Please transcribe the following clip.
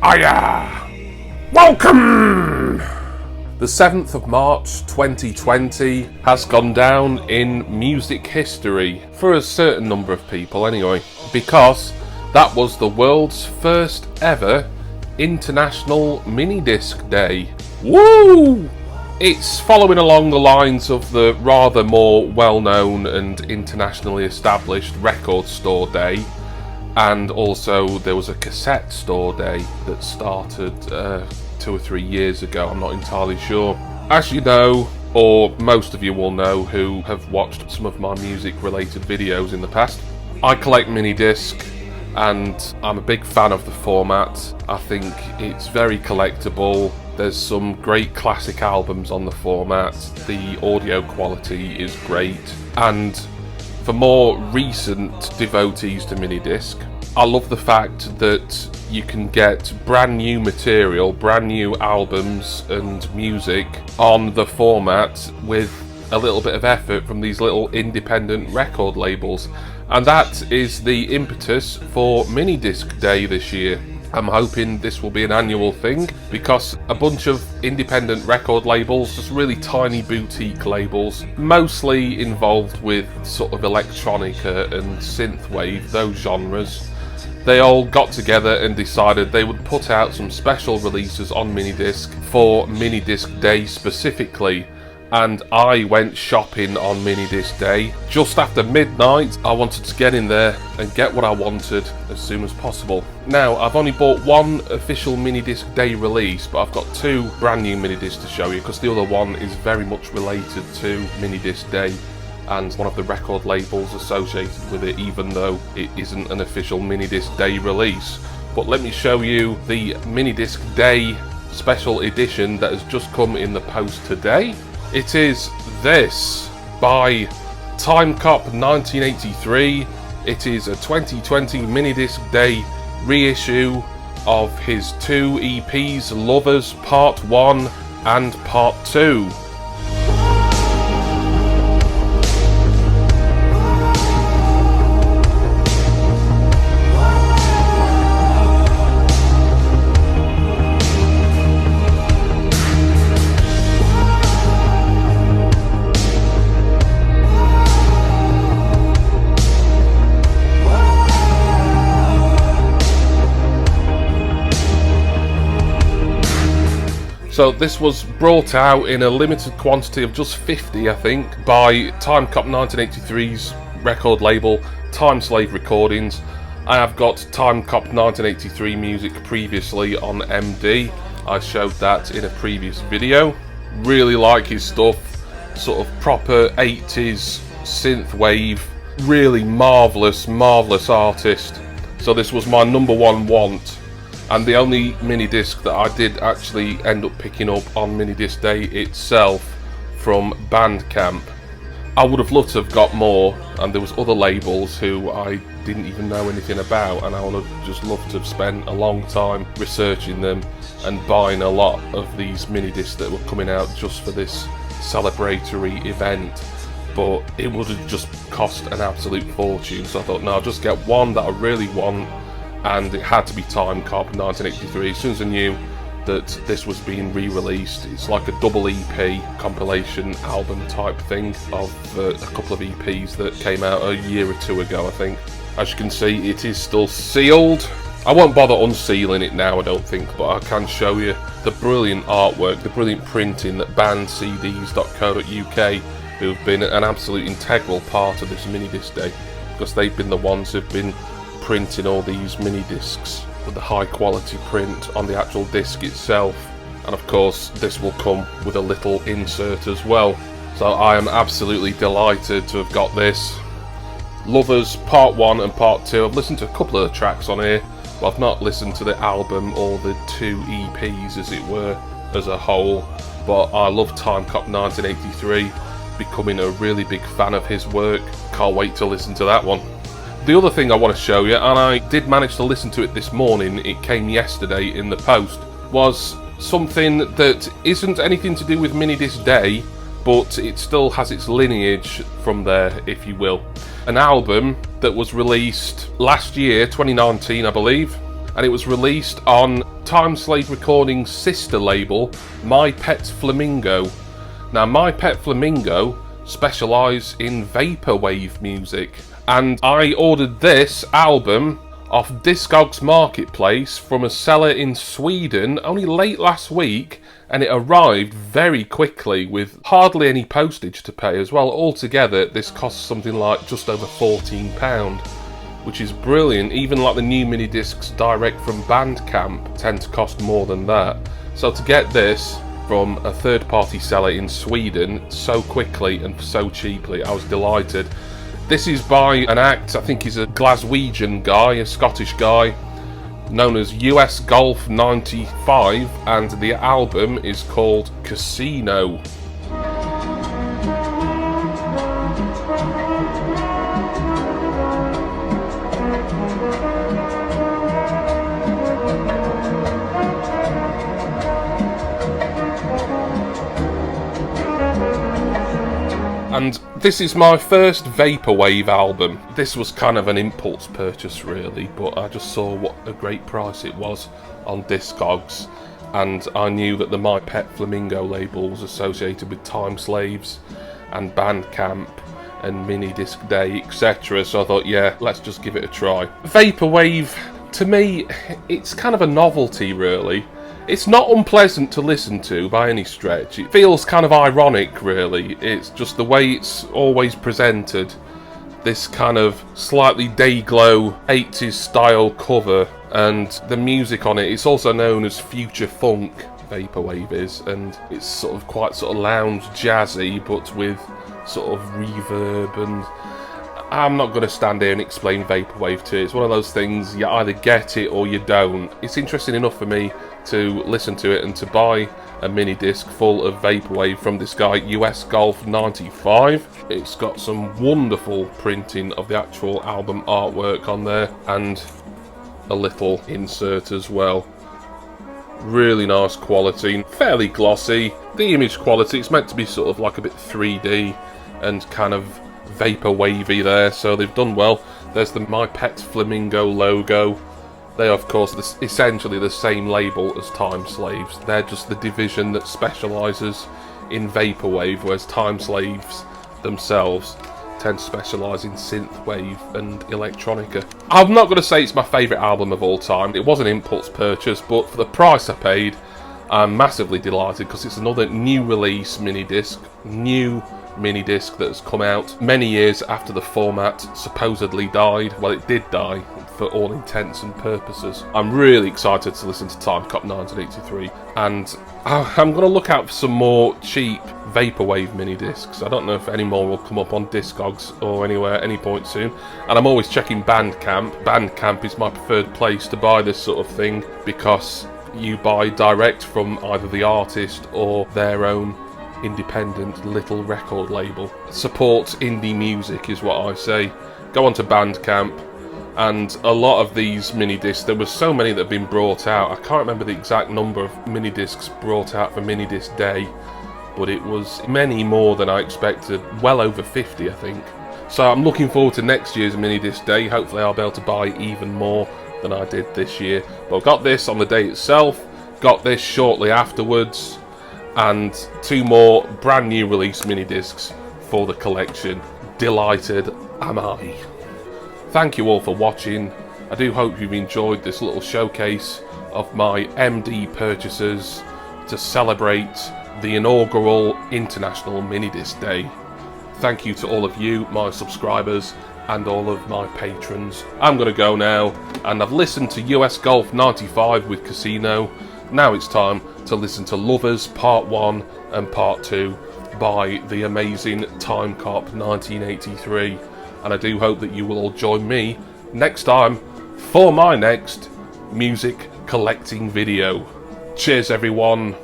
Hiya! Welcome! The 7th of March 2020 has gone down in music history, for a certain number of people anyway, because that was the world's first ever International MiniDisc Day. Woo! It's following along the lines of the rather more well-known and internationally established Record Store Day, and also there was a cassette store day that started 2 or 3 years ago, I'm not entirely sure. As you know, or most of you will know who have watched some of my music related videos in the past, I collect MiniDisc and I'm a big fan of the format. I think it's very collectible. There's some great classic albums on the format. The audio quality is great, and for more recent devotees to MiniDisc, I love the fact that you can get brand new material, brand new albums and music on the format with a little bit of effort from these little independent record labels. And that is the impetus for MiniDisc Day this year. I'm hoping this will be an annual thing, because a bunch of independent record labels, just really tiny boutique labels, mostly involved with sort of electronica and synthwave, those genres, they all got together and decided they would put out some special releases on MiniDisc for MiniDisc Day specifically. And I went shopping on MiniDisc Day. Just after midnight, I wanted to get in there and get what I wanted as soon as possible. Now, I've only bought one official MiniDisc Day release, but I've got 2 brand new MiniDiscs to show you, because the other one is very much related to MiniDisc Day and one of the record labels associated with it, even though it isn't an official MiniDisc Day release. But let me show you the MiniDisc Day special edition that has just come in the post today. It is this, by Time Cop 1983. It is a 2020 MiniDisc Day reissue of his 2 EPs, Lovers Part 1 and Part 2. So this was brought out in a limited quantity of just 50, I think, by Time Cop 1983's record label, Time Slave Recordings. I have got Time Cop 1983 music previously on MD. I showed that in a previous video. Really like his stuff, sort of proper 80s synthwave, really marvellous artist. So this was my number one want. And the only MiniDisc that I did actually end up picking up on MiniDisc Day itself from Bandcamp. I would have loved to have got more, and there was other labels who I didn't even know anything about, and I would have just loved to have spent a long time researching them and buying a lot of these MiniDiscs that were coming out just for this celebratory event. But it would have just cost an absolute fortune, so I thought, no, I'll just get one that I really want. And it had to be Time Cop 1983. As soon as I knew that this was being re-released, it's like a double EP compilation album type thing of a couple of EPs that came out a year or 2 ago, I think. As you can see, it is still sealed. I won't bother unsealing it now, I don't think, but I can show you the brilliant artwork, the brilliant printing that bandcds.co.uk, who've been an absolute integral part of this MiniDisc Day, because they've been the ones who've been printing all these MiniDiscs with the high quality print on the actual disc itself. And of course this will come with a little insert as well, so I am absolutely delighted to have got this. Lovers Part 1 and Part 2, I've listened to a couple of the tracks on here, but I've not listened to the album or the 2 EPs as it were as a whole. But I love Time Cop 1983, becoming a really big fan of his work. Can't wait to listen to that one. The other thing I want to show you, and I did manage to listen to it this morning, it came yesterday in the post, was something that isn't anything to do with MiniDisc Day, but it still has its lineage from there, if you will. An album that was released last year, 2019 I believe, and it was released on Time Slave Recordings' sister label, My Pet Flamingo. Now, My Pet Flamingo specialise in vaporwave music, and I ordered this album off Discogs Marketplace from a seller in Sweden only late last week, and it arrived very quickly with hardly any postage to pay as well. Altogether, this costs something like just over £14, which is brilliant. Even like the new mini discs direct from Bandcamp tend to cost more than that. So to get this from a third-party seller in Sweden so quickly and so cheaply, I was delighted. This is by an act, I think he's a Glaswegian guy, a Scottish guy, known as US Golf 95, and the album is called Casino. And this is my first vaporwave album. This was kind of an impulse purchase really, but I just saw what a great price it was on Discogs, and I knew that the My Pet Flamingo label was associated with Time Slaves and Bandcamp and MiniDisc Day, etc. So I thought, yeah, let's just give it a try. Vaporwave, to me, it's kind of a novelty really. It's not unpleasant to listen to by any stretch. It feels kind of ironic really. It's just the way it's always presented. This kind of slightly day-glow 80s style cover, and the music on it, it's also known as future funk, vaporwave is, and it's sort of quite sort of lounge jazzy but with sort of reverb, and I'm not going to stand here and explain vaporwave to you. It's one of those things, you either get it or you don't. It's interesting enough for me to listen to it and to buy a mini disc full of vaporwave from this guy, US Golf 95. It's got some wonderful printing of the actual album artwork on there, and a little insert as well. Really nice quality, fairly glossy. The image quality, it's meant to be sort of like a bit 3D and kind of vaporwavy there, so they've done well. There's the My Pet Flamingo logo. They are, of course, essentially the same label as Time Slaves. They're just the division that specialises in vaporwave, whereas Time Slaves themselves tend to specialise in synthwave and electronica. I'm not going to say it's my favourite album of all time. It was an impulse purchase, but for the price I paid, I'm massively delighted because it's another new release mini disc, new mini disc that has come out many years after the format supposedly died. Well, it did die for all intents and purposes. I'm really excited to listen to Time Cop 1983, and I'm going to look out for some more cheap vaporwave mini discs. I don't know if any more will come up on Discogs or anywhere any point soon, and I'm always checking Bandcamp. Bandcamp is my preferred place to buy this sort of thing because you buy direct from either the artist or their own independent little record label. Support indie music is what I say. Go onto Bandcamp, and a lot of these mini discs, there were so many that have been brought out. I can't remember the exact number of mini discs brought out for MiniDisc Day, but it was many more than I expected. Well over 50, I think. So I'm looking forward to next year's MiniDisc Day. Hopefully I'll be able to buy even more than I did this year. But I got this on the day itself, got this shortly afterwards, and two more brand new release mini discs for the collection. Delighted am I. Thank you all for watching. I do hope you've enjoyed this little showcase of my MD purchases to celebrate the inaugural International MiniDisc Day. Thank you to all of you, my subscribers, and all of my patrons. I'm going to go now, and I've listened to US Golf 95 with Casino. Now it's time to listen to Lovers Part 1 and Part 2 by the amazing Time Cop 1983. And I do hope that you will all join me next time for my next music collecting video. Cheers everyone.